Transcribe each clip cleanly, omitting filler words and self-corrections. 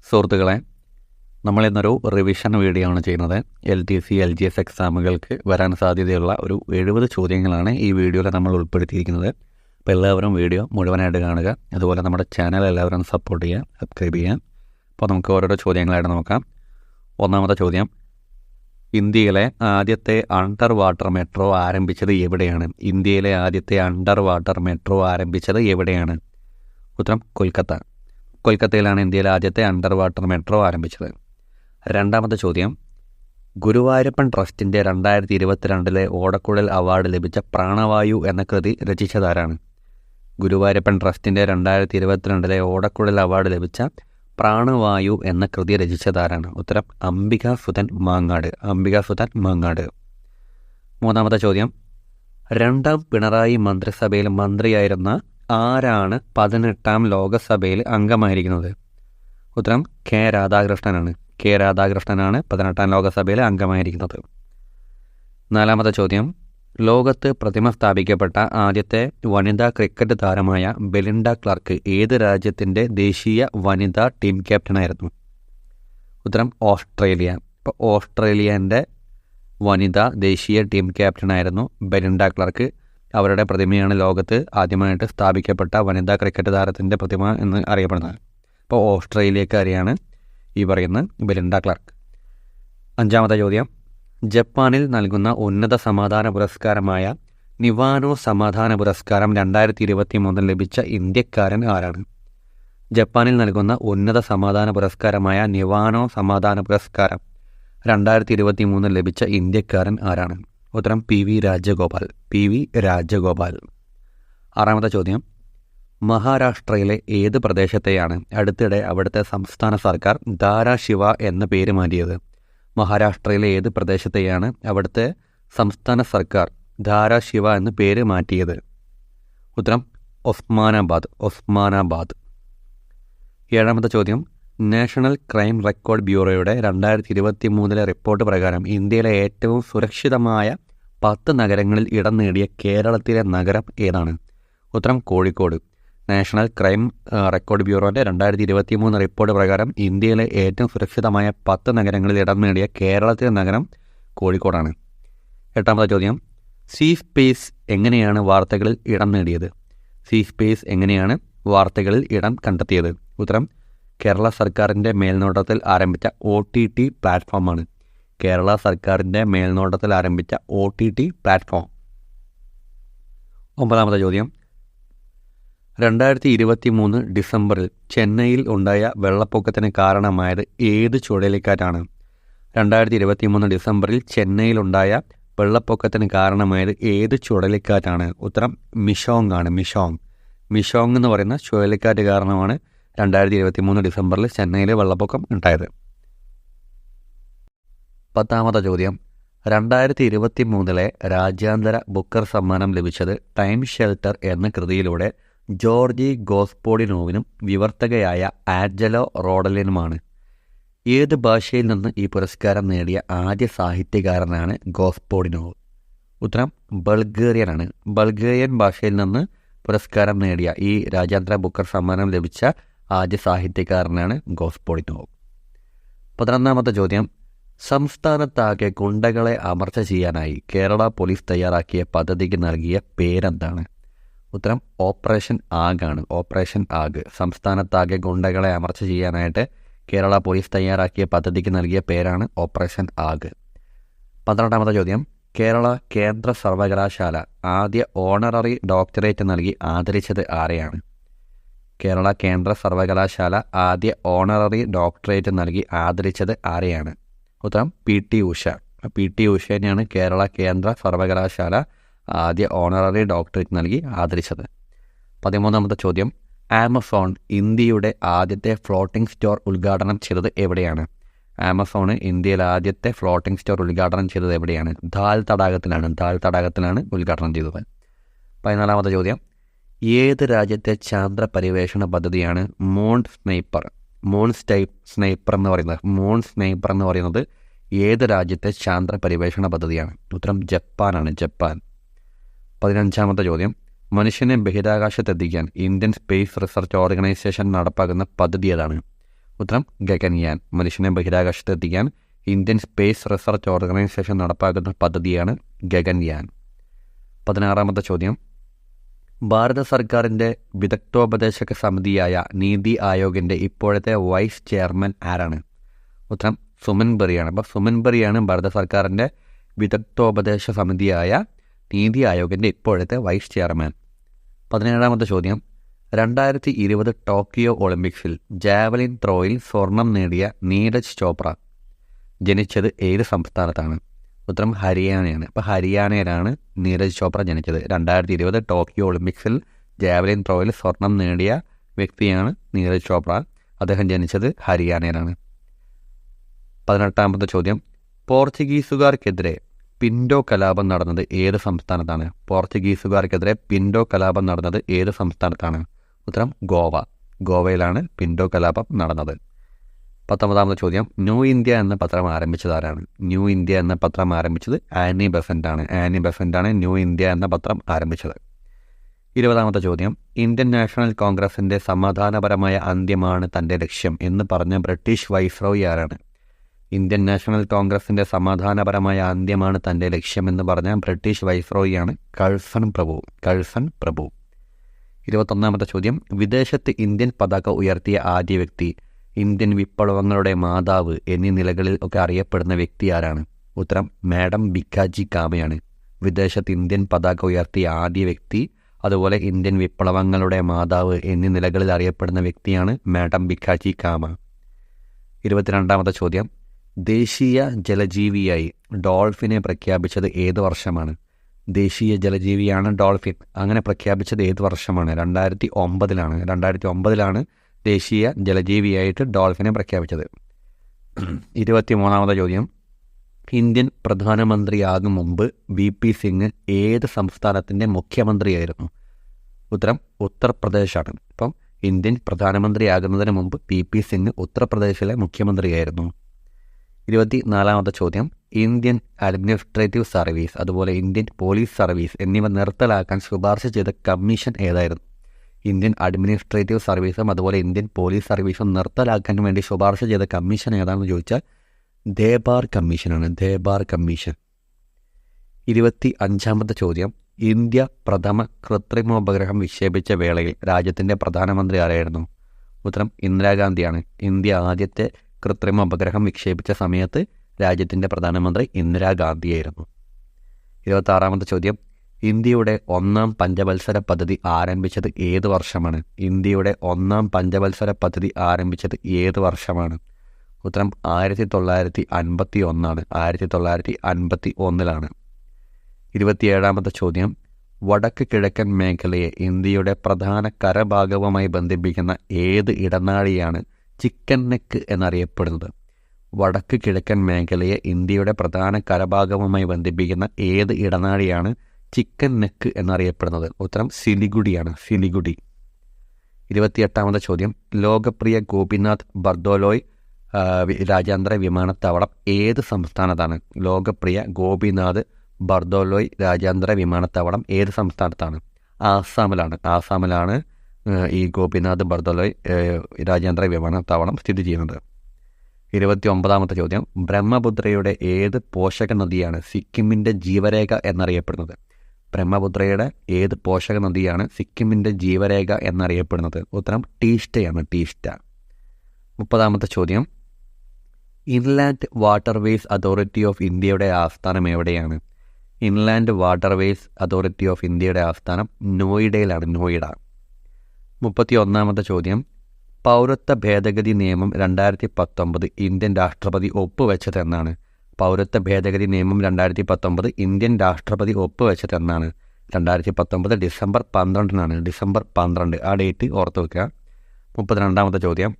സുഹൃത്തുക്കളെ, നമ്മളിന്നൊരു revision video ആണ് ചെയ്യുന്നത്. LTC LGS എക്സാമുകൾക്ക് വരാൻ സാധ്യതയുള്ള ഒരു 70 ചോദ്യങ്ങളാണ് ഈ വീഡിയോയിൽ നമ്മൾ ഉൾപ്പെടുത്തിയിരിക്കുന്നത്. അപ്പോൾ എല്ലാവരും വീഡിയോ മുഴുവനായിട്ട് കാണുക. അതുപോലെ നമ്മുടെ ചാനൽ എല്ലാവരും സപ്പോർട്ട് ചെയ്യുക, സബ്സ്ക്രൈബ് ചെയ്യുക. അപ്പോൾ നമുക്ക് ഓരോരോ ചോദ്യങ്ങളായിട്ട് നോക്കാം. ഒന്നാമത്തെ ചോദ്യം: ഇന്ത്യയിലെ ആദ്യത്തെ അണ്ടർ വാട്ടർ മെട്രോ ആരംഭിച്ചത് എവിടെയാണ്? ഇന്ത്യയിലെ ആദ്യത്തെ അണ്ടർ വാട്ടർ മെട്രോ ആരംഭിച്ചത് എവിടെയാണ്? ഉത്തരം കൊൽക്കത്ത. കൊൽക്കത്തയിലാണ് ഇന്ത്യയിലെ ആദ്യത്തെ അണ്ടർ വാട്ടർ മെട്രോ ആരംഭിച്ചത്. രണ്ടാമത്തെ ചോദ്യം: ഗുരുവായൂരപ്പൻ ട്രസ്റ്റിൻ്റെ 2022 ഓടക്കുഴൽ അവാർഡ് ലഭിച്ച പ്രാണവായു എന്ന കൃതി രചിച്ചതാരാണ്? ഗുരുവായൂരപ്പൻ ട്രസ്റ്റിൻ്റെ 2022 ഓടക്കുഴൽ അവാർഡ് ലഭിച്ച പ്രാണവായു എന്ന കൃതി രചിച്ചതാരാണ്? ഉത്തരം അംബികാസുധൻ മാങ്ങാട്. അംബികാസുധൻ മാങ്ങാട്. മൂന്നാമത്തെ ചോദ്യം: രണ്ടാം പിണറായി മന്ത്രിസഭയിൽ മന്ത്രിയായിരുന്ന ആരാണ് 18ാം ലോകസഭയിൽ അംഗമായിരിക്കുന്നത്? ഉത്തരം കെ രാധാകൃഷ്ണനാണ്. കെ രാധാകൃഷ്ണനാണ് 18ാം ലോകസഭയിൽ അംഗമായിരിക്കുന്നത്. നാലാമത്തെ ചോദ്യം: ലോകത്ത് പ്രതിമ സ്ഥാപിക്കപ്പെട്ട ആദ്യത്തെ വനിതാ ക്രിക്കറ്റ് താരമായ ബെലിൻഡ ക്ലാർക്ക് ഏത് രാജ്യത്തിൻ്റെ ദേശീയ വനിതാ ടീം ക്യാപ്റ്റനായിരുന്നു? ഉത്തരം ഓസ്ട്രേലിയ. ഇപ്പോൾ ഓസ്ട്രേലിയൻ്റെ വനിതാ ദേശീയ ടീം ക്യാപ്റ്റനായിരുന്നു ബെലിൻഡ ക്ലാർക്ക്. അവരുടെ പ്രതിമയാണ് ലോകത്ത് ആദ്യമായിട്ട് സ്ഥാപിക്കപ്പെട്ട വനിതാ ക്രിക്കറ്റ് താരത്തിൻ്റെ പ്രതിമ എന്ന് അറിയപ്പെടുന്നത്. അപ്പോൾ ഓസ്ട്രേലിയക്കാരിയാണ് ഈ പറയുന്ന ബെലിൻഡ ക്ലാർക്ക്. അഞ്ചാമത്തെ ചോദ്യം: ജപ്പാനിൽ നൽകുന്ന ഉന്നത സമാധാന പുരസ്കാരമായ നിവാനോ സമാധാന പുരസ്കാരം 2023 ലഭിച്ച ഇന്ത്യക്കാരൻ ആരാണ്? ജപ്പാനിൽ നൽകുന്ന ഉന്നത സമാധാന പുരസ്കാരമായ നിവാനോ സമാധാന പുരസ്കാരം 2023 ലഭിച്ച ഇന്ത്യക്കാരൻ ആരാണ്? ഉത്തരം PV രാജഗോപാൽ. PV രാജഗോപാൽ. ആറാമത്തെ ചോദ്യം: മഹാരാഷ്ട്രയിലെ ഏത് പ്രദേശത്തെയാണ് അടുത്തിടെ അവിടുത്തെ സംസ്ഥാന സർക്കാർ ധാരാശിവ എന്ന പേര് മാറ്റിയത്? മഹാരാഷ്ട്രയിലെ ഏത് പ്രദേശത്തെയാണ് അവിടുത്തെ സംസ്ഥാന സർക്കാർ ധാരാശിവ എന്ന പേര് മാറ്റിയത്? ഉത്തരം ഒസ്മാനാബാദ്. ഒസ്മാനാബാദ്. ഏഴാമത്തെ ചോദ്യം: നാഷണൽ ക്രൈം റെക്കോർഡ് ബ്യൂറോയുടെ 2023 റിപ്പോർട്ട് പ്രകാരം ഇന്ത്യയിലെ ഏറ്റവും സുരക്ഷിതമായ 10 നഗരങ്ങളിൽ ഇടം നേടിയ കേരളത്തിലെ നഗരം ഏതാണ്? ഉത്തരം കോഴിക്കോട്. നാഷണൽ ക്രൈം റെക്കോർഡ് ബ്യൂറോൻ്റെ 2023 റിപ്പോർട്ട് പ്രകാരം ഇന്ത്യയിലെ ഏറ്റവും സുരക്ഷിതമായ 10 നഗരങ്ങളിൽ ഇടം നേടിയ കേരളത്തിലെ നഗരം കോഴിക്കോടാണ്. എട്ടാമത്തെ ചോദ്യം: സീ സ്പേസ് എങ്ങനെയാണ് വാർത്തകളിൽ ഇടം നേടിയത്? സീ സ്പേസ് എങ്ങനെയാണ് വാർത്തകളിൽ ഇടം കണ്ടെത്തിയത്? ഉത്തരം കേരള സർക്കാരിൻ്റെ മേൽനോട്ടത്തിൽ ആരംഭിച്ച OTT പ്ലാറ്റ്ഫോമാണ്. കേരള സർക്കാരിൻ്റെ മേൽനോട്ടത്തിൽ ആരംഭിച്ച OTT പ്ലാറ്റ്ഫോം. ഒമ്പതാമത്തെ ചോദ്യം: 2023 ഡിസംബറിൽ ചെന്നൈയിൽ ഉണ്ടായ വെള്ളപ്പൊക്കത്തിന് കാരണമായത് ഏത് ചുഴലിക്കാറ്റാണ്? 2023 ഡിസംബറിൽ ചെന്നൈയിലുണ്ടായ വെള്ളപ്പൊക്കത്തിന് കാരണമായത് ഏത് ചുഴലിക്കാറ്റാണ്? ഉത്തരം മിഷോങ് ആണ്. മിഷോങ്. മിഷോങ് എന്ന് പറയുന്ന ചുഴലിക്കാറ്റ് കാരണമാണ് 2023 ഡിസംബറിൽ ചെന്നൈയിൽ വെള്ളപ്പൊക്കം ഉണ്ടായത്. പത്താമത്തെ ചോദ്യം: 2023 രാജ്യാന്തര ബുക്കർ സമ്മാനം ലഭിച്ചത് ടൈം ഷെൽട്ടർ എന്ന കൃതിയിലൂടെ ജോർജി ഗോസ്പോഡിനോവിനും വിവർത്തകയായ ആഞ്ചലോ റോഡലിനുമാണ്. ഏത് ഭാഷയിൽ നിന്ന് ഈ പുരസ്കാരം നേടിയ ആദ്യ സാഹിത്യകാരനാണ് ഗോസ്പോഡിനോവ്? ഉത്തരം ബൾഗേറിയനാണ്. ബൾഗേറിയൻ ഭാഷയിൽ നിന്ന് പുരസ്കാരം നേടിയ ഈ രാജ്യാന്തര ബുക്കർ സമ്മാനം ലഭിച്ച ആദ്യ സാഹിത്യകാരനാണ് ഗോസ്പോഡിനോവ്. 11ാമത്തെ ചോദ്യം: സംസ്ഥാനത്താകെ ഗുണ്ടകളെ അമർച്ച ചെയ്യാനായി കേരള പോലീസ് തയ്യാറാക്കിയ പദ്ധതിക്ക് നൽകിയ പേരെന്താണ്? ഉത്തരം ഓപ്പറേഷൻ ആഗാണ്. ഓപ്പറേഷൻ ആഗ്. സംസ്ഥാനത്താകെ ഗുണ്ടകളെ അമർച്ച ചെയ്യാനായിട്ട് കേരള പോലീസ് തയ്യാറാക്കിയ പദ്ധതിക്ക് നൽകിയ പേരാണ് ഓപ്പറേഷൻ ആഗ്. 12ാമത്തെ ചോദ്യം: കേരള കേന്ദ്ര സർവകലാശാല ആദ്യ ഓണററി ഡോക്ടറേറ്റ് നൽകി ആദരിച്ചത് ആരെയാണ്? കേരള കേന്ദ്ര സർവകലാശാല ആദ്യ ഓണററി ഡോക്ടറേറ്റ് നൽകി ആദരിച്ചത് ആരെയാണ്? ഉത്തരം PT ഉഷ. PT ഉഷേനെയാണ് കേരള കേന്ദ്ര സർവകലാശാല ആദ്യ ഓണററി ഡോക്ടറേറ്റ് നൽകി ആദരിച്ചത്. 13ാമത്തെ ചോദ്യം: ആമസോൺ ഇന്ത്യയുടെ ആദ്യത്തെ ഫ്ലോട്ടിംഗ് സ്റ്റോർ ഉദ്ഘാടനം ചെയ്തത് എവിടെയാണ്? ആമസോൺ ഇന്ത്യയിലെ ആദ്യത്തെ ഫ്ലോട്ടിംഗ് സ്റ്റോർ ഉദ്ഘാടനം ചെയ്തത് എവിടെയാണ്? ധാൽ തടാകത്തിലാണ്. ധാൽ തടാകത്തിലാണ് ഉദ്ഘാടനം ചെയ്തത്. 14ാമത്തെ ചോദ്യം: ഏത് രാജ്യത്തെ ചാന്ദ്ര പര്യവേഷണ പദ്ധതിയാണ് മൂൺ സ്നൈപ്പർ? മൂൺ സ്നൈപ്പർ എന്ന് പറയുന്നത് ഏത് രാജ്യത്തെ ചാന്ദ്ര പര്യവേഷണ പദ്ധതിയാണ്? ഉത്തരം ജപ്പാനാണ്. ജപ്പാൻ. 15ാമത്തെ ചോദ്യം: മനുഷ്യനെ ബഹിരാകാശത്തെത്തിക്കാൻ ഇന്ത്യൻ സ്പേസ് റിസർച്ച് ഓർഗനൈസേഷൻ നടപ്പാക്കുന്ന പദ്ധതി ഏതാണ്? ഉത്തരം ഗഗൻയാൻ. മനുഷ്യനെ ബഹിരാകാശത്തെത്തിക്കാൻ ഇന്ത്യൻ സ്പേസ് റിസർച്ച് ഓർഗനൈസേഷൻ നടപ്പാക്കുന്ന പദ്ധതിയാണ് ഗഗൻയാൻ. 16ാമത്തെ ചോദ്യം, ഭാരത സർക്കാരിൻ്റെ വിദഗ്ധോപദേശക സമിതിയായ നീതി ആയോഗിൻ്റെ ഇപ്പോഴത്തെ വൈസ് ചെയർമാൻ ആരാണ്? ഉത്തരം സുമൻ ബറിയാണ്. അപ്പോൾ സുമൻ ബറിയാണ് ഭാരത സർക്കാരിൻ്റെ വിദഗ്ധോപദേശ സമിതിയായ നീതി ആയോഗിൻ്റെ ഇപ്പോഴത്തെ വൈസ് ചെയർമാൻ. 17ാമത്തെ ചോദ്യം, 2020 ടോക്കിയോ ഒളിമ്പിക്സിൽ ജാവലിൻ ത്രോയിൽ സ്വർണം നേടിയ നീരജ് ചോപ്ര ജനിച്ചത് ഏത് സംസ്ഥാനത്താണ്? ഉത്തരം ഹരിയാനയാണ്. അപ്പോൾ ഹരിയാനയിലാണ് നീരജ് ചോപ്ര ജനിച്ചത്. 2020 ടോക്കിയോ ഒളിമ്പിക്സിൽ ജാവലിൻ ത്രോയിൽ സ്വർണം നേടിയ വ്യക്തിയാണ് നീരജ് ചോപ്ര. അദ്ദേഹം ജനിച്ചത് ഹരിയാനയിലാണ്. 18ാമത്തെ ചോദ്യം, പോർച്ചുഗീസുകാർക്കെതിരെ പിൻഡോ കലാപം നടന്നത് ഏത് സംസ്ഥാനത്താണ്? പോർച്ചുഗീസുകാർക്കെതിരെ പിൻഡോ കലാപം നടന്നത് ഏത് സംസ്ഥാനത്താണ്? ഉത്തരം ഗോവ. ഗോവയിലാണ് പിൻഡോ കലാപം നടന്നത്. 19ാമത്തെ ചോദ്യം, ന്യൂ ഇന്ത്യ എന്ന പത്രം ആരംഭിച്ചത് ആരാണ്? ന്യൂ ഇന്ത്യ എന്ന പത്രം ആരംഭിച്ചത് ആനി ബെസൻ്റാണ്. ആനി ബെസൻ്റാണ് ന്യൂ ഇന്ത്യ എന്ന പത്രം ആരംഭിച്ചത്. 20ാമത്തെ ചോദ്യം, ഇന്ത്യൻ നാഷണൽ കോൺഗ്രസിൻ്റെ സമാധാനപരമായ അന്ത്യമാണ് തൻ്റെ ലക്ഷ്യം എന്ന് പറഞ്ഞ ബ്രിട്ടീഷ് വൈസ്രോയി ആരാണ്? ഇന്ത്യൻ നാഷണൽ കോൺഗ്രസിൻ്റെ സമാധാനപരമായ അന്ത്യമാണ് തൻ്റെ ലക്ഷ്യമെന്ന് പറഞ്ഞ ബ്രിട്ടീഷ് വൈസ്രോയിയാണ് കഴ്സൺ പ്രഭു. കഴ്സൺ പ്രഭു. 21ാമത്തെ ചോദ്യം, വിദേശത്ത് ഇന്ത്യൻ പതാക ഉയർത്തിയ ആദ്യ വ്യക്തി, ഇന്ത്യൻ വിപ്ലവങ്ങളുടെ മാതാവ് എന്നീ നിലകളിൽ ഒക്കെ അറിയപ്പെടുന്ന വ്യക്തി ആരാണ്? ഉത്തരം മാഡം ഭിക്കാജി കാമയാണ്. വിദേശത്ത് ഇന്ത്യൻ പതാക ഉയർത്തിയ ആദ്യ വ്യക്തി, അതുപോലെ ഇന്ത്യൻ വിപ്ലവങ്ങളുടെ മാതാവ് എന്നീ നിലകളിൽ അറിയപ്പെടുന്ന വ്യക്തിയാണ് മാഡം ഭിക്കാജി കാമ. 22ാമത്തെ ചോദ്യം, ദേശീയ ജലജീവിയായി ഡോൾഫിനെ പ്രഖ്യാപിച്ചത് ഏത് വർഷമാണ്? ദേശീയ ജലജീവിയാണ് ഡോൾഫിൻ. അങ്ങനെ പ്രഖ്യാപിച്ചത് ഏത് വർഷമാണ്? 2009ലാണ്. 2009ലാണ് ദേശീയ ജലജീവിയായിട്ട് ഡോൾഫിനെ പ്രഖ്യാപിച്ചത്. 23ാമത്തെ ചോദ്യം, ഇന്ത്യൻ പ്രധാനമന്ത്രിയാകും മുമ്പ് VP സിംഗ് ഏത് സംസ്ഥാനത്തിൻ്റെ മുഖ്യമന്ത്രിയായിരുന്നു? ഉത്തരം ഉത്തർപ്രദേശാണ്. ഇപ്പം ഇന്ത്യൻ പ്രധാനമന്ത്രിയാകുന്നതിന് മുമ്പ് VP സിംഗ് ഉത്തർപ്രദേശിലെ മുഖ്യമന്ത്രിയായിരുന്നു. 24ാമത്തെ ചോദ്യം, ഇന്ത്യൻ അഡ്മിനിസ്ട്രേറ്റീവ് സർവീസ് അതുപോലെ ഇന്ത്യൻ പോലീസ് സർവീസ് എന്നിവ നിർത്തലാക്കാൻ ശുപാർശ ചെയ്ത കമ്മീഷൻ ഏതായിരുന്നു? ഇന്ത്യൻ അഡ്മിനിസ്ട്രേറ്റീവ് സർവീസും അതുപോലെ ഇന്ത്യൻ പോലീസ് സർവീസും നിർത്തലാക്കാൻ വേണ്ടി ശുപാർശ ചെയ്ത കമ്മീഷൻ ഏതാണെന്ന് ചോദിച്ചാൽ ദേബാർ കമ്മീഷനാണ്. ദേബാർ കമ്മീഷൻ. 25ാമത്തെ ചോദ്യം, ഇന്ത്യ പ്രഥമ കൃത്രിമോപഗ്രഹം വിക്ഷേപിച്ച വേളയിൽ രാജ്യത്തിൻ്റെ പ്രധാനമന്ത്രി ആരായിരുന്നു? ഉത്തരം ഇന്ദിരാഗാന്ധിയാണ്. ഇന്ത്യ ആദ്യത്തെ കൃത്രിമ ഉപഗ്രഹം വിക്ഷേപിച്ച സമയത്ത് രാജ്യത്തിൻ്റെ പ്രധാനമന്ത്രി ഇന്ദിരാഗാന്ധിയായിരുന്നു. 26ാമത്തെ ചോദ്യം, ഇന്ത്യയുടെ 1ാം പഞ്ചവത്സര പദ്ധതി ആരംഭിച്ചത് ഏത് വർഷമാണ്? ഇന്ത്യയുടെ 1ാം പഞ്ചവത്സര പദ്ധതി ആരംഭിച്ചത് ഏത് വർഷമാണ്? ഉത്തരം 1951ആണ്. 1951ലാണ്. 27ാമത്തെ ചോദ്യം, വടക്ക് കിഴക്കൻ മേഖലയെ ഇന്ത്യയുടെ പ്രധാന കരഭാഗവുമായി ബന്ധിപ്പിക്കുന്ന ഏത് ഇടനാഴിയാണ് ചിക്കൻ നെക്ക് എന്നറിയപ്പെടുന്നത്? വടക്ക് കിഴക്കൻ മേഖലയെ ഇന്ത്യയുടെ പ്രധാന കരഭാഗവുമായി ബന്ധിപ്പിക്കുന്ന ഏത് ഇടനാഴിയാണ് ചിക്കൻ നെക്ക് എന്നറിയപ്പെടുന്നത്? ഉത്തരം സിലിഗുഡിയാണ്. സിലിഗുഡി. 28ാമത്തെ ചോദ്യം, ലോകപ്രിയ ഗോപിനാഥ് ബർദോലോയ് രാജ്യാന്തര വിമാനത്താവളം ഏത് സംസ്ഥാനത്താണ്? ലോകപ്രിയ ഗോപിനാഥ് ബർദോലോയ് രാജ്യാന്തര വിമാനത്താവളം ഏത് സംസ്ഥാനത്താണ്? ആസാമിലാണ്. ആസാമിലാണ് ഈ ഗോപിനാഥ് ബർദോലോയ് രാജ്യാന്തര വിമാനത്താവളം സ്ഥിതി ചെയ്യുന്നത്. 29ാമത്തെ ചോദ്യം, ബ്രഹ്മപുത്രയുടെ ഏത് പോഷക നദിയാണ് സിക്കിമിൻ്റെ ജീവരേഖ എന്നറിയപ്പെടുന്നത്? ബ്രഹ്മപുത്രയുടെ ഏത് പോഷക നദിയാണ് സിക്കിമിൻ്റെ ജീവരേഖ എന്നറിയപ്പെടുന്നത്? ഉത്തരം ടീസ്റ്റയാണ്. ടീസ്റ്റ. 30ാമത്തെ ചോദ്യം, ഇൻലാൻഡ് വാട്ടർവേസ് അതോറിറ്റി ഓഫ് ഇന്ത്യയുടെ ആസ്ഥാനം എവിടെയാണ്? ഇൻലാൻഡ് വാട്ടർവേസ് അതോറിറ്റി ഓഫ് ഇന്ത്യയുടെ ആസ്ഥാനം നോയിഡയിലാണ്. നോയിഡ. 31ാമത്തെ ചോദ്യം, പൗരത്വ ഭേദഗതി നിയമം 2019 ഇന്ത്യൻ രാഷ്ട്രപതി ഒപ്പുവെച്ചതെന്നാണ്? പൗരത്വ ഭേദഗതി നിയമം 2019 ഇന്ത്യൻ രാഷ്ട്രപതി ഒപ്പുവെച്ചതെന്നാണ്? 2019 ഡിസംബർ 12നാണ്. ഡിസംബർ 12. ആ ഡേറ്റ് ഓർത്ത് വയ്ക്കുക. 32ാമത്തെ ചോദ്യം,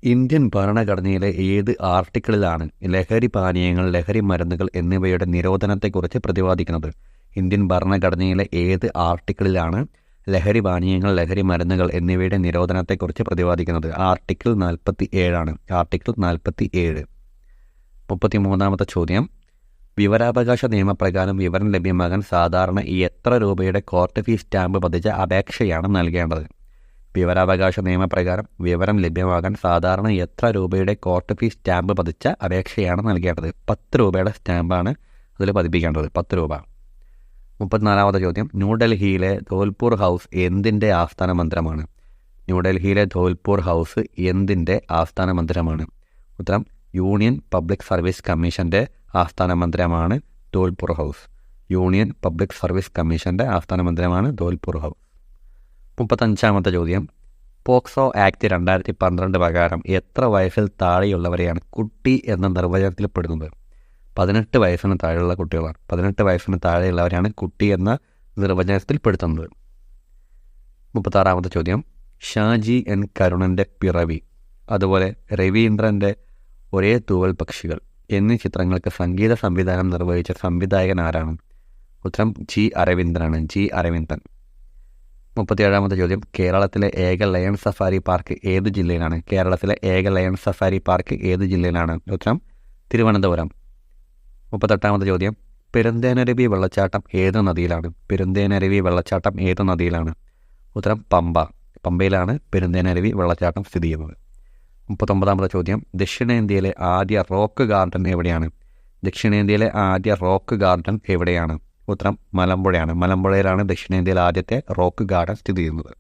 ഇന്ത്യൻ ഭരണഘടനയിലെ ഏത് ആർട്ടിക്കിളിലാണ് ലഹരി പാനീയങ്ങൾ, ലഹരി മരുന്നുകൾ എന്നിവയുടെ നിരോധനത്തെക്കുറിച്ച് പ്രതിപാദിക്കുന്നത്? ഇന്ത്യൻ ഭരണഘടനയിലെ ഏത് ആർട്ടിക്കിളിലാണ് ലഹരി പാനീയങ്ങൾ, ലഹരി മരുന്നുകൾ എന്നിവയുടെ നിരോധനത്തെക്കുറിച്ച് പ്രതിപാദിക്കുന്നത്? ആർട്ടിക്കിൾ 47ആണ്. ആർട്ടിക്കിൾ 47. 33ാമത്തെ ചോദ്യം, വിവരാവകാശ നിയമപ്രകാരം വിവരം ലഭ്യമാകാൻ സാധാരണ എത്ര രൂപയുടെ കോർട്ട് ഫീസ് സ്റ്റാമ്പ് പതിച്ച അപേക്ഷയാണ് നൽകേണ്ടത്? വിവരാവകാശ നിയമപ്രകാരം വിവരം ലഭ്യമാകാൻ സാധാരണ എത്ര രൂപയുടെ കോർട്ട് ഫീസ് സ്റ്റാമ്പ് പതിച്ച അപേക്ഷയാണ് നൽകേണ്ടത്? 10 രൂപയുടെ സ്റ്റാമ്പാണ് അതിൽ പതിപ്പിക്കേണ്ടത്, 10 രൂപ. 34ാമത്തെ ചോദ്യം, ന്യൂഡൽഹിയിലെ ധോൽപൂർ ഹൗസ് എന്തിൻ്റെ ആസ്ഥാന മന്ദിരമാണ്? ന്യൂഡൽഹിയിലെ ധോൽപൂർ ഹൗസ് എന്തിൻ്റെ ആസ്ഥാന മന്ദിരമാണ്? ഉത്തരം യൂണിയൻ പബ്ലിക് സർവീസ് കമ്മീഷൻ്റെ ആസ്ഥാന മന്ദിരമാണ് Dholpur house. Union public service കമ്മീഷൻ്റെ ആസ്ഥാന മന്ദിരമാണ് ധോൽപൂർ ഹൗസ്. 35ാമത്തെ ചോദ്യം, പോക്സോ ആക്ട് 2012 പ്രകാരം എത്ര വയസ്സിൽ താഴെയുള്ളവരെയാണ് കുട്ടി എന്ന നിർവചനത്തിൽപ്പെടുന്നത്? 18 വയസ്സിന് താഴെയുള്ള കുട്ടികളാണ്. 18 വയസ്സിന് താഴെയുള്ളവരെയാണ് കുട്ടി എന്ന നിർവചനത്തിൽപ്പെടുത്തുന്നത്. 36ാമത്തെ ചോദ്യം, ഷാജി എൻ കരുണൻ്റെ പിറവി, അതുപോലെ രവീന്ദ്രൻ്റെ ഒരേ തൂവൽ പക്ഷികൾ എന്നീ ചിത്രങ്ങൾക്ക് സംഗീത സംവിധാനം നിർവഹിച്ച സംവിധായകൻ ആരാണ്? ഉത്തരം ജി അരവിന്ദനാണ്, ജി അരവിന്ദൻ. 37ാമത്തെ ചോദ്യം, കേരളത്തിലെ ഏക ലയൺ സഫാരി പാർക്ക് ഏത് ജില്ലയിലാണ്? കേരളത്തിലെ ഏക ലയൺ സഫാരി പാർക്ക് ഏത് ജില്ലയിലാണ്? ഉത്തരം തിരുവനന്തപുരം. 38ാമത്തെ ചോദ്യം, പെരുന്തേനരുവി വെള്ളച്ചാട്ടം ഏത് നദിയിലാണ്? പെരുന്തേനരുവി വെള്ളച്ചാട്ടം ഏത് നദിയിലാണ്? ഉത്തരം പമ്പ. പമ്പയിലാണ് പെരുന്തേനരുവി വെള്ളച്ചാട്ടം സ്ഥിതി ചെയ്യുന്നത്. 39ാമത്തെ ചോദ്യം, ദക്ഷിണേന്ത്യയിലെ ആദ്യ റോക്ക് ഗാർഡൻ എവിടെയാണ്? ദക്ഷിണേന്ത്യയിലെ ആദ്യ റോക്ക് ഗാർഡൻ എവിടെയാണ്? ഉത്തരം മലമ്പുഴയാണ്. മലമ്പുഴയിലാണ് ദക്ഷിണേന്ത്യയിലെ ആദ്യത്തെ റോക്ക് ഗാർഡൻ സ്ഥിതി ചെയ്യുന്നത്.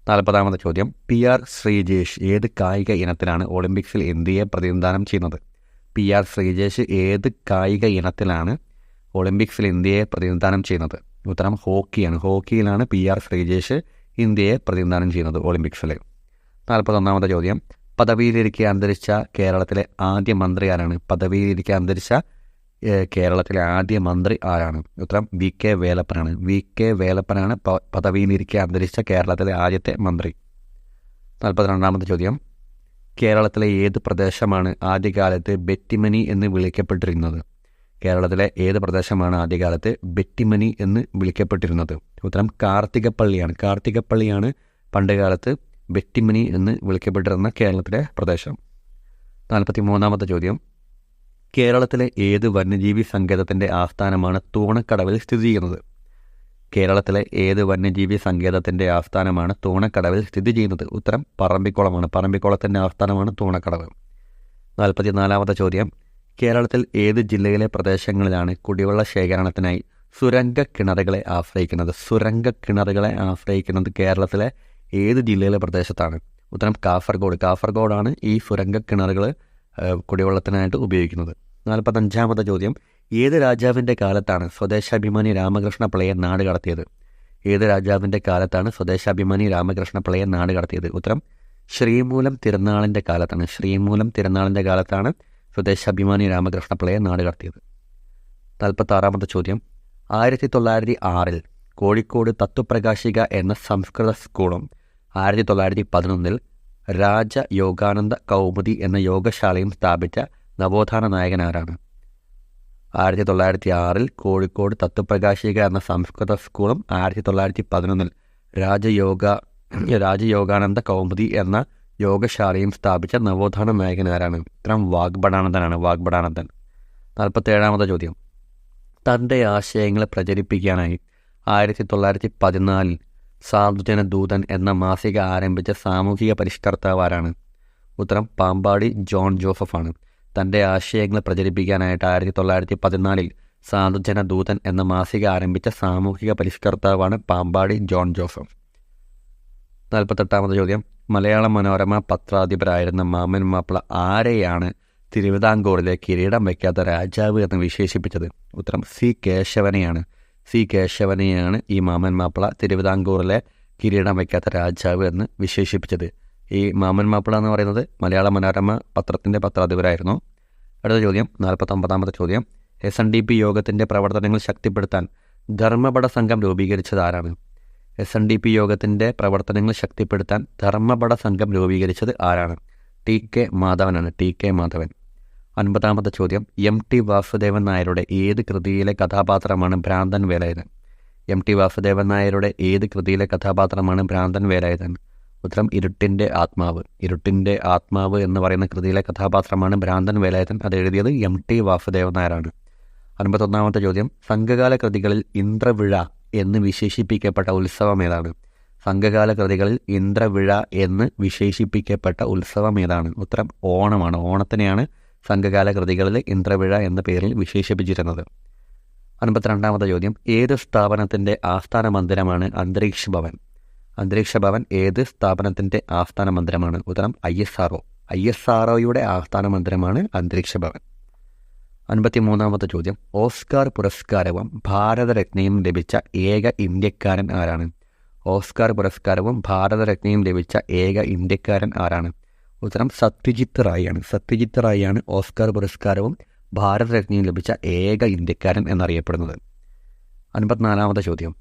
40ാമത്തെ ചോദ്യം, PR ശ്രീജേഷ് ഏത് കായിക ഇനത്തിലാണ് ഒളിമ്പിക്സിൽ ഇന്ത്യയെ പ്രതിനിധാനം ചെയ്യുന്നത്? PR ശ്രീജേഷ് ഏത് കായിക ഇനത്തിലാണ് ഒളിമ്പിക്സിൽ ഇന്ത്യയെ പ്രതിനിധാനം ചെയ്യുന്നത്? ഉത്തരം ഹോക്കിയാണ്. ഹോക്കിയിലാണ് PR ശ്രീജേഷ് ഇന്ത്യയെ പ്രതിനിധാനം ചെയ്യുന്നത് ഒളിമ്പിക്സിൽ. 41ാമത്തെ ചോദ്യം, പദവിയിലിരിക്കെ അന്തരിച്ച കേരളത്തിലെ ആദ്യ മന്ത്രി ആരാണ്? പദവിയിലിരിക്കെ അന്തരിച്ച കേരളത്തിലെ ആദ്യ മന്ത്രി ആരാണ്? ഉത്തരം VK വേലപ്പനാണ്. VK വേലപ്പനാണ് പദവിയിലിരിക്കെ അന്തരിച്ച കേരളത്തിലെ ആദ്യത്തെ മന്ത്രി. 42ാമത്തെ ചോദ്യം, കേരളത്തിലെ ഏത് പ്രദേശമാണ് ആദ്യകാലത്ത് ബെറ്റിമനി എന്ന് വിളിക്കപ്പെട്ടിരുന്നത്? കേരളത്തിലെ ഏത് പ്രദേശമാണ് ആദ്യകാലത്ത് ബെറ്റിമനി എന്ന് വിളിക്കപ്പെട്ടിരുന്നത്? ഉത്തരം കാർത്തികപ്പള്ളിയാണ്. കാർത്തികപ്പള്ളിയാണ് പണ്ടുകാലത്ത് ബെറ്റിമനി എന്ന് വിളിക്കപ്പെട്ടിരുന്ന കേരളത്തിലെ പ്രദേശം. 43ാമത്തെ ചോദ്യം, കേരളത്തിലെ ഏത് വന്യജീവി സങ്കേതത്തിൻ്റെ ആസ്ഥാനമാണ് തൂണക്കടവിൽ സ്ഥിതി ചെയ്യുന്നത്? കേരളത്തിലെ ഏത് വന്യജീവി സങ്കേതത്തിൻ്റെ ആസ്ഥാനമാണ് തൂണക്കടവിൽ സ്ഥിതി ചെയ്യുന്നത്? ഉത്തരം പറമ്പിക്കുളമാണ്. പറമ്പിക്കുളത്തിൻ്റെ ആസ്ഥാനമാണ് തൂണക്കടവ്. 44ാമത്തെ ചോദ്യം, കേരളത്തിൽ ഏത് ജില്ലയിലെ പ്രദേശങ്ങളിലാണ് കുടിവെള്ള ശേഖരണത്തിനായി സുരംഗ കിണറുകളെ ആശ്രയിക്കുന്നത്? സുരംഗ കിണറുകളെ ആശ്രയിക്കുന്നത് കേരളത്തിലെ ഏത് ജില്ലയിലെ പ്രദേശത്താണ്? ഉത്തരം കാസർഗോഡ്. കാസർഗോഡാണ് ഈ സുരംഗ കിണറുകൾ കുടിവെള്ളത്തിനായിട്ട് ഉപയോഗിക്കുന്നത്. 45ാമത്തെ ചോദ്യം, ഏത് രാജാവിൻ്റെ കാലത്താണ് സ്വദേശാഭിമാനി രാമകൃഷ്ണ പിള്ളയെ നാട് കടത്തിയത്? ഏത് രാജാവിൻ്റെ കാലത്താണ് സ്വദേശാഭിമാനി രാമകൃഷ്ണ പിള്ളയെ നാട് കടത്തിയത്? ഉത്തരം ശ്രീമൂലം തിരുനാളിൻ്റെ കാലത്താണ്. ശ്രീമൂലം തിരുനാളിൻ്റെ കാലത്താണ് സ്വദേശാഭിമാനി രാമകൃഷ്ണ പിള്ളയെ നാട് കടത്തിയത്. 46ാമത്തെ ചോദ്യം, 1906 കോഴിക്കോട് തത്വപ്രകാശിക എന്ന സംസ്കൃത സ്കൂളും 1911 രാജയോഗാനന്ദ കൗമുദി എന്ന യോഗശാലയും സ്ഥാപിച്ച നവോത്ഥാന നായകൻ ആരാണ്? 1906 കോഴിക്കോട് തത്വപ്രകാശിക എന്ന സംസ്കൃത സ്കൂളും 1911 രാജയോഗാനന്ദ കൗമുദി എന്ന യോഗശാലയും സ്ഥാപിച്ച നവോത്ഥാന നായകൻ ആരാണ്? ഉത്തരം വാഗ്ഭടാനന്ദനാണ്. വാഗ്ഭടാനന്ദൻ. 47ാമത്തെ ചോദ്യം, തൻ്റെ ആശയങ്ങളെ പ്രചരിപ്പിക്കാനായി 1914 സാധുജന ദൂതൻ എന്ന മാസിക ആരംഭിച്ച സാമൂഹിക പരിഷ്കർത്താവ് ആരാണ്? ഉത്തരം പാമ്പാടി ജോൺ ജോസഫാണ്. തൻ്റെ ആശയങ്ങൾ പ്രചരിപ്പിക്കാനായിട്ട് 1914 സാധുജന ദൂതൻ എന്ന മാസിക ആരംഭിച്ച സാമൂഹിക പരിഷ്കർത്താവാണ് പാമ്പാടി ജോൺ ജോസഫ്. 48ാമത്തെ ചോദ്യം, മലയാള മനോരമ പത്രാധിപരായിരുന്ന മാമൻ മാപ്പിള ആരെയാണ് തിരുവിതാംകൂറിലെ കിരീടം വയ്ക്കാത്ത രാജാവ് എന്ന് വിശേഷിപ്പിച്ചത്? ഉത്തരം സി കേശവനെയാണ്. സി കേശവനെയാണ് ഈ മാമൻ മാപ്പിള തിരുവിതാംകൂറിലെ കിരീടം വയ്ക്കാത്ത രാജാവ് എന്ന് വിശേഷിപ്പിച്ചത്. ഈ മാമൻ മാപ്പിള എന്ന് പറയുന്നത് മലയാള മനോരമ പത്രത്തിൻ്റെ പത്രാധിപരായിരുന്നു. അടുത്ത ചോദ്യം, 49ാമത്തെ ചോദ്യം, SNDP യോഗത്തിൻ്റെ പ്രവർത്തനങ്ങൾ ശക്തിപ്പെടുത്താൻ ധർമ്മപട സംഘം രൂപീകരിച്ചത് ആരാണ്? SNDP യോഗത്തിൻ്റെ പ്രവർത്തനങ്ങൾ ശക്തിപ്പെടുത്താൻ ധർമ്മപട സംഘം രൂപീകരിച്ചത് ആരാണ്? TK മാധവനാണ്. TK മാധവൻ. 50ാമത്തെ ചോദ്യം, MT വാസുദേവൻ നായരുടെ ഏത് കൃതിയിലെ കഥാപാത്രമാണ് ഭ്രാന്തൻ വേലായുധൻ? MT വാസുദേവൻ നായരുടെ ഏത് കൃതിയിലെ കഥാപാത്രമാണ് ഭ്രാന്തൻ വേലായുധൻ? ഉത്തരം ഇരുട്ടിൻ്റെ ആത്മാവ്. ഇരുട്ടിൻ്റെ ആത്മാവ് എന്ന് പറയുന്ന കൃതിയിലെ കഥാപാത്രമാണ് ഭ്രാന്തൻ വേലായുധൻ. അത് എഴുതിയത് MT വാസുദേവൻ നായരാണ്. 51ാമത്തെ ചോദ്യം, സംഘകാല കൃതികളിൽ ഇന്ദ്രവിഴ എന്ന് വിശേഷിപ്പിക്കപ്പെട്ട ഉത്സവം ഏതാണ്? സംഘകാല കൃതികളിൽ ഇന്ദ്രവിഴ എന്ന് വിശേഷിപ്പിക്കപ്പെട്ട ഉത്സവം ഏതാണ്? ഉത്തരം ഓണമാണ്. ഓണത്തിനെയാണ് സംഘകാല കൃതികളിൽ ഇന്ദ്രവിഴ എന്ന പേരിൽ വിശേഷിപ്പിച്ചിരുന്നത്. 52ാമത്തെ ചോദ്യം, ഏത് സ്ഥാപനത്തിൻ്റെ ആസ്ഥാന മന്ദിരമാണ് അന്തരീക്ഷ ഭവൻ? അന്തരീക്ഷ ഭവൻ ഏത് സ്ഥാപനത്തിൻ്റെ ആസ്ഥാന മന്ദിരമാണ്? ഉത്തരം ISRO. ISROയുടെ ആസ്ഥാന മന്ദിരമാണ് അന്തരീക്ഷ ഭവൻ. 53ാമത്തെ ചോദ്യം, ഓസ്കാർ പുരസ്കാരവും ഭാരതരത്നയും ലഭിച്ച ഏക ഇന്ത്യക്കാരൻ ആരാണ്? ഓസ്കാർ പുരസ്കാരവും ഭാരതരത്നയും ലഭിച്ച ഏക ഇന്ത്യക്കാരൻ ആരാണ്? ഉത്തരം സത്യജിത്ത് റായിയാണ്. സത്യജിത്ത് റായിയാണ് ഓസ്കാർ പുരസ്കാരവും ഭാരതരത്നയും ലഭിച്ച ഏക ഇന്ത്യക്കാരൻ എന്നറിയപ്പെടുന്നത്. 54ാമത്തെ ചോദ്യം,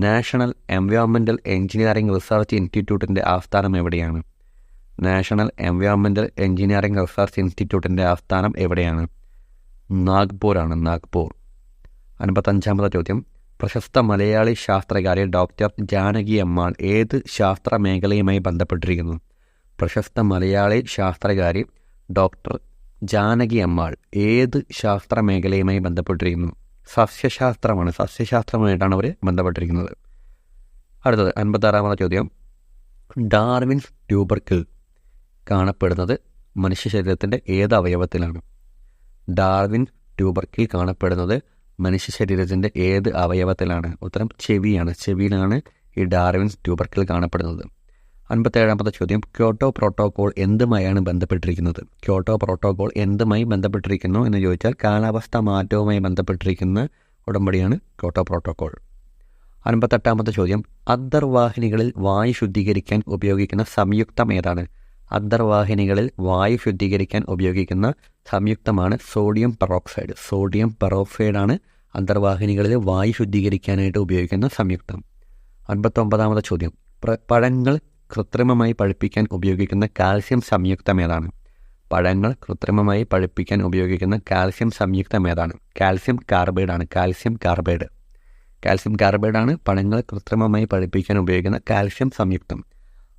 നാഷണൽ എൻവയോൺമെൻറ്റൽ എഞ്ചിനീയറിംഗ് റിസർച്ച് ഇൻസ്റ്റിറ്റ്യൂട്ടിൻ്റെ ആസ്ഥാനം എവിടെയാണ്? നാഷണൽ എൻവയോൺമെൻറ്റൽ എഞ്ചിനീയറിംഗ് റിസർച്ച് ഇൻസ്റ്റിറ്റ്യൂട്ടിൻ്റെ ആസ്ഥാനം എവിടെയാണ്? നാഗ്പൂരാണ്. നാഗ്പൂർ. 55ാമത്തെ ചോദ്യം, പ്രശസ്ത മലയാളി ശാസ്ത്രകാരി ഡോക്ടർ ജാനകി അമ്മാൾ ഏത് ശാസ്ത്ര മേഖലയുമായി ബന്ധപ്പെട്ടിരിക്കുന്നു? പ്രശസ്ത മലയാളി ശാസ്ത്രകാരി ഡോക്ടർ ജാനകി അമ്മാൾ ഏത് ശാസ്ത്ര മേഖലയുമായി ബന്ധപ്പെട്ടിരിക്കുന്നു? സസ്യശാസ്ത്രമാണ്. സസ്യശാസ്ത്രമായിട്ടാണ് അവർ ബന്ധപ്പെട്ടിരിക്കുന്നത്. അടുത്തത് 56ാമത്തെ ചോദ്യം, ഡാർവിൻസ് ട്യൂബർക്കിൾ കാണപ്പെടുന്നത് മനുഷ്യ ശരീരത്തിൻ്റെ ഏത് അവയവത്തിലാണ്? ഡാർവിൻ ട്യൂബർക്കിൾ കാണപ്പെടുന്നത് മനുഷ്യ ശരീരത്തിൻ്റെ ഏത് അവയവത്തിലാണ്? ഉത്തരം ചെവിയാണ്. ചെവിയിലാണ് ഈ ഡാർവിൻസ് ട്യൂബർക്കിൾ കാണപ്പെടുന്നത്. 57ാമത്തെ ചോദ്യം, ക്യോട്ടോ പ്രോട്ടോകോൾ എന്തുമായാണ് ബന്ധപ്പെട്ടിരിക്കുന്നത്? ക്യോട്ടോ പ്രോട്ടോകോൾ എന്തുമായി ബന്ധപ്പെട്ടിരിക്കുന്നു എന്ന് ചോദിച്ചാൽ കാലാവസ്ഥ മാറ്റവുമായി ബന്ധപ്പെട്ടിരിക്കുന്ന ഉടമ്പടിയാണ് ക്യോട്ടോ പ്രോട്ടോകോൾ. 58ാമത്തെ ചോദ്യം, അന്തർവാഹിനികളിൽ വായു ശുദ്ധീകരിക്കാൻ ഉപയോഗിക്കുന്ന സംയുക്തം ഏതാണ്? അന്തർവാഹിനികളിൽ വായു ശുദ്ധീകരിക്കാൻ ഉപയോഗിക്കുന്ന സംയുക്തമാണ് സോഡിയം പെറോക്സൈഡ്. സോഡിയം പെറോക്സൈഡാണ് അന്തർവാഹിനികളിൽ വായു ശുദ്ധീകരിക്കാനായിട്ട് ഉപയോഗിക്കുന്ന സംയുക്തം. 59ാമത്തെ ചോദ്യം, പഴങ്ങൾ കൃത്രിമമായി പഴുപ്പിക്കാൻ ഉപയോഗിക്കുന്ന കാൽസ്യം സംയുക്തം ഏതാണ്? പഴങ്ങൾ കൃത്രിമമായി പഴുപ്പിക്കാൻ ഉപയോഗിക്കുന്ന കാൽസ്യം സംയുക്തം ഏതാണ്? കാൽസ്യം കാർബൈഡാണ്. Calcium carbide. കാൽസ്യം കാർബൈഡാണ് പഴങ്ങൾ കൃത്രിമമായി പഴുപ്പിക്കാൻ ഉപയോഗിക്കുന്ന കാൽസ്യം സംയുക്തം.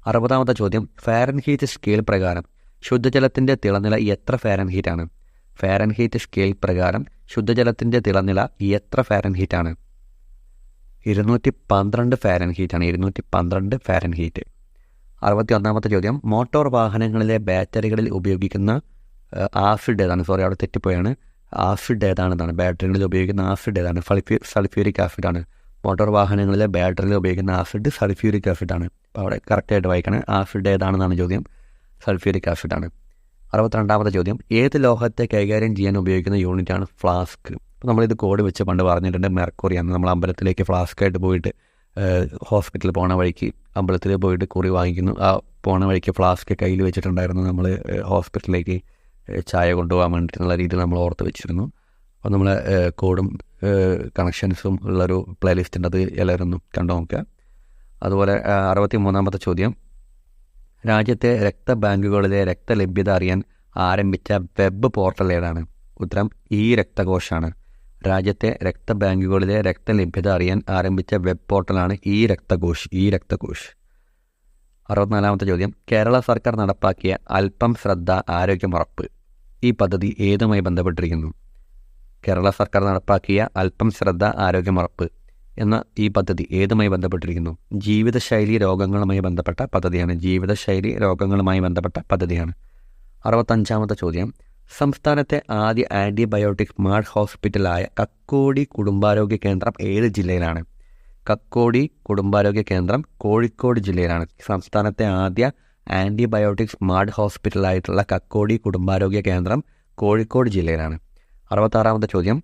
60ാമത്തെ ചോദ്യം, ഫാരൻഹീറ്റ് സ്കെയിൽ പ്രകാരം ശുദ്ധജലത്തിൻ്റെ തിളനില എത്ര ഫാരൻഹീറ്റാണ്? ഫാരൻഹീറ്റ് സ്കെയിൽ പ്രകാരം ശുദ്ധജലത്തിൻ്റെ തിളനില എത്ര ഫാരൻഹീറ്റാണ്? 212 ഫാരൻഹീറ്റാണ്. 212 ഫാരൻഹീറ്റ്. 61ാമത്തെ ചോദ്യം, മോട്ടോർ വാഹനങ്ങളിലെ ബാറ്ററികളിൽ ഉപയോഗിക്കുന്ന ആസിഡ് ഏതാണ്? സോറി, അവിടെ തെറ്റിപ്പോയാണ്. ആസിഡ് ഏതാണെന്നാണ്. ബാറ്ററികളിൽ ഉപയോഗിക്കുന്ന ആസിഡ് ഏതാണ്? സൾഫ്യൂരിക് ആസിഡാണ്. മോട്ടോർ വാഹനങ്ങളിലെ ബാറ്ററിയിൽ ഉപയോഗിക്കുന്ന ആസിഡ് സൾഫ്യൂരിക് ആസിഡാണ്. അപ്പോൾ അവിടെ കറക്റ്റായിട്ട് വായിക്കണം. ആസിഡ് ഏതാണെന്നാണ് ചോദ്യം. സൾഫ്യൂരിക് ആസിഡാണ്. 62ാമത്തെ ചോദ്യം, ഏത് ലോഹത്തെ കൈകാര്യം ചെയ്യാൻ ഉപയോഗിക്കുന്ന യൂണിറ്റാണ് ഫ്ലാസ്ക്? അപ്പോൾ നമ്മളിത് കോഡ് വെച്ച് പണ്ട് പറഞ്ഞിട്ടുണ്ട്. മെർക്കുറിയാണ്. നമ്മൾ അമ്പലത്തിലേക്ക് ഫ്ലാസ്കായിട്ട് പോയിട്ട് ഹോസ്പിറ്റലിൽ പോണ വഴിക്ക് അമ്പലത്തിൽ പോയിട്ട് കുറി വാങ്ങിക്കുന്നു. ആ പോണ വഴിക്ക് ഫ്ലാസ്ക് കയ്യിൽ വെച്ചിട്ടുണ്ടായിരുന്നു. നമ്മൾ ഹോസ്പിറ്റലിലേക്ക് ചായ കൊണ്ടുപോകാൻ വേണ്ടിയിട്ടുള്ള രീതിയിൽ നമ്മൾ ഓർത്ത് വെച്ചിരുന്നു. അപ്പോൾ നമ്മൾ കോഡും കണക്ഷൻസും ഉള്ളൊരു പ്ലേലിസ്റ്റ് ഉണ്ട്. അത് എല്ലാവരും ഒന്ന് കണ്ടു നോക്കുക. അതുപോലെ 63ാമത്തെ ചോദ്യം, രാജ്യത്തെ രക്തബാങ്കുകളിലെ രക്തലഭ്യത അറിയാൻ ആരംഭിച്ച വെബ് പോർട്ടൽ ഏതാണ്? ഉത്തരം ഈ രക്തകോശാണ്. രാജ്യത്തെ രക്തബാങ്കുകളിലെ രക്തലഭ്യത അറിയാൻ ആരംഭിച്ച വെബ് പോർട്ടലാണ് ഈ രക്തകോശ്. 64ാമത്തെ ചോദ്യം, കേരള സർക്കാർ നടപ്പാക്കിയ അല്പം ശ്രദ്ധ ആരോഗ്യമുറപ്പ് ഈ പദ്ധതി ഏതുമായി ബന്ധപ്പെട്ടിരിക്കുന്നു? കേരള സർക്കാർ നടപ്പാക്കിയ അല്പം ശ്രദ്ധ ആരോഗ്യമുറപ്പ് എന്ന ഈ പദ്ധതി ഏതുമായി ബന്ധപ്പെട്ടിരിക്കുന്നു? ജീവിതശൈലി രോഗങ്ങളുമായി ബന്ധപ്പെട്ട പദ്ധതിയാണ്. ജീവിതശൈലി രോഗങ്ങളുമായി ബന്ധപ്പെട്ട പദ്ധതിയാണ്. 65ാമത്തെ ചോദ്യം, സംസ്ഥാനത്തെ ആദ്യ ആൻറ്റിബയോട്ടിക് സ്മാർട്ട് ഹോസ്പിറ്റലായ കക്കോടി കുടുംബാരോഗ്യ കേന്ദ്രം ഏത് ജില്ലയിലാണ്? കക്കോടി കുടുംബാരോഗ്യ കേന്ദ്രം കോഴിക്കോട് ജില്ലയിലാണ്. സംസ്ഥാനത്തെ ആദ്യ ആൻറ്റിബയോട്ടിക് സ്മാർട്ട് ഹോസ്പിറ്റലായിട്ടുള്ള കക്കോടി കുടുംബാരോഗ്യ കേന്ദ്രം കോഴിക്കോട് ജില്ലയിലാണ്. 66ാമത്തെ ചോദ്യം,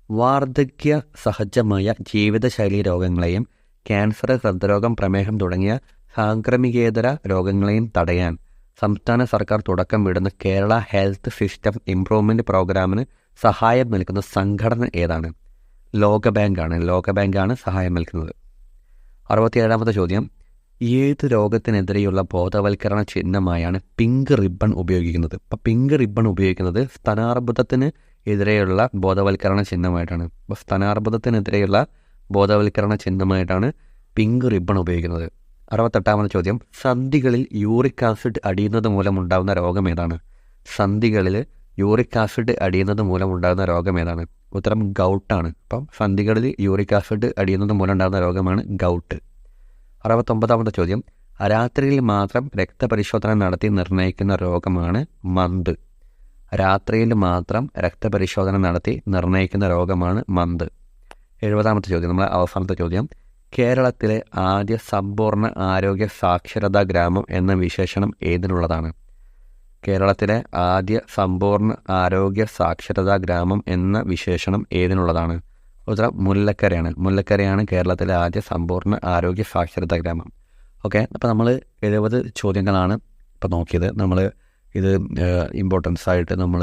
വാർദ്ധക്യ സഹജമായ ജീവിതശൈലി രോഗങ്ങളെയും ക്യാൻസർ, ഹൃദ്രോഗം, പ്രമേഹം തുടങ്ങിയ സാംക്രമികേതര രോഗങ്ങളെയും തടയാൻ സംസ്ഥാന സർക്കാർ തുടക്കം വിടുന്ന കേരള ഹെൽത്ത് സിസ്റ്റം ഇംപ്രൂവ്മെൻറ്റ് പ്രോഗ്രാമിന് സഹായം നൽകുന്ന സംഘടന ഏതാണ്? ലോകബാങ്കാണ്. ലോകബാങ്കാണ് സഹായം നൽകുന്നത്. 67ാമത്തെ ചോദ്യം, ഏത് രോഗത്തിനെതിരെയുള്ള ബോധവൽക്കരണ ചിഹ്നമായാണ് പിങ്ക് റിബൺ ഉപയോഗിക്കുന്നത്? അപ്പോൾ പിങ്ക് റിബൺ ഉപയോഗിക്കുന്നത് സ്തനാർബുദത്തിന് എതിരെയുള്ള ബോധവൽക്കരണ ചിഹ്നമായിട്ടാണ്. അപ്പോൾ സ്തനാർബുദത്തിനെതിരെയുള്ള ബോധവൽക്കരണ ചിഹ്നമായിട്ടാണ് പിങ്ക് റിബൺ ഉപയോഗിക്കുന്നത്. 68ാമത്തെ ചോദ്യം, സന്ധികളിൽ യൂറിക് ആസിഡ് അടിയുന്നത് മൂലമുണ്ടാകുന്ന രോഗം ഏതാണ്? സന്ധികളിൽ യൂറിക് ആസിഡ് അടിയുന്നത് മൂലമുണ്ടാകുന്ന രോഗം ഏതാണ്? ഉത്തരം ഗൗട്ടാണ്. അപ്പം സന്ധികളിൽ യൂറിക് ആസിഡ് അടിയുന്നത് മൂലം ഉണ്ടാകുന്ന രോഗമാണ് ഗൗട്ട്. 69ാമത്തെ ചോദ്യം, രാത്രിയിൽ മാത്രം രക്തപരിശോധന നടത്തി നിർണ്ണയിക്കുന്ന രോഗമാണ് മന്ത്. രാത്രിയിൽ മാത്രം രക്തപരിശോധന നടത്തി നിർണ്ണയിക്കുന്ന രോഗമാണ് മന്ത്. 70ാമത്തെ ചോദ്യം, നമ്മളെ അവസാനത്തെ ചോദ്യം, കേരളത്തിലെ ആദ്യ സമ്പൂർണ്ണ ആരോഗ്യ സാക്ഷരതാ ഗ്രാമം എന്ന വിശേഷണം ഏതിനുള്ളതാണ്? കേരളത്തിലെ ആദ്യ സമ്പൂർണ്ണ ആരോഗ്യ സാക്ഷരതാ ഗ്രാമം എന്ന വിശേഷണം ഏതിനുള്ളതാണ്? ഉത്തരം മുല്ലക്കരയാണ്. മുല്ലക്കരയാണ് കേരളത്തിലെ ആദ്യ സമ്പൂർണ്ണ ആരോഗ്യ സാക്ഷരതാ ഗ്രാമം. ഓക്കെ, അപ്പോൾ നമ്മൾ 70 ചോദ്യങ്ങളാണ് ഇപ്പോൾ നോക്കിയത്. നമ്മൾ ഇത് ഇമ്പോർട്ടൻസ് ആയിട്ട് നമ്മൾ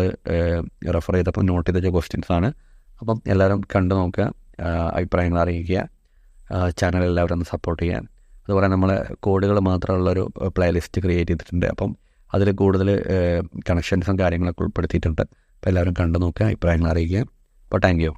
റെഫർ ചെയ്തപ്പോൾ നോട്ട് ചെയ്ത ക്വസ്റ്റ്യൻസ് ആണ്. അപ്പം എല്ലാവരും കണ്ടു നോക്കുക, അഭിപ്രായങ്ങൾ അറിയിക്കുക, ചാനൽ എല്ലാവരും ഒന്ന് സപ്പോർട്ട് ചെയ്യാൻ. അതുപോലെ നമ്മൾ കോഡുകൾ മാത്രമുള്ളൊരു പ്ലേലിസ്റ്റ് ക്രിയേറ്റ് ചെയ്തിട്ടുണ്ട്. അപ്പം അതിൽ കൂടുതൽ കണക്ഷൻസും കാര്യങ്ങളൊക്കെ ഉൾപ്പെടുത്തിയിട്ടുണ്ട്. അപ്പോൾ എല്ലാവരും കണ്ടു നോക്കുക, അഭിപ്രായങ്ങൾ അറിയിക്കുക. അപ്പോൾ താങ്ക് യു.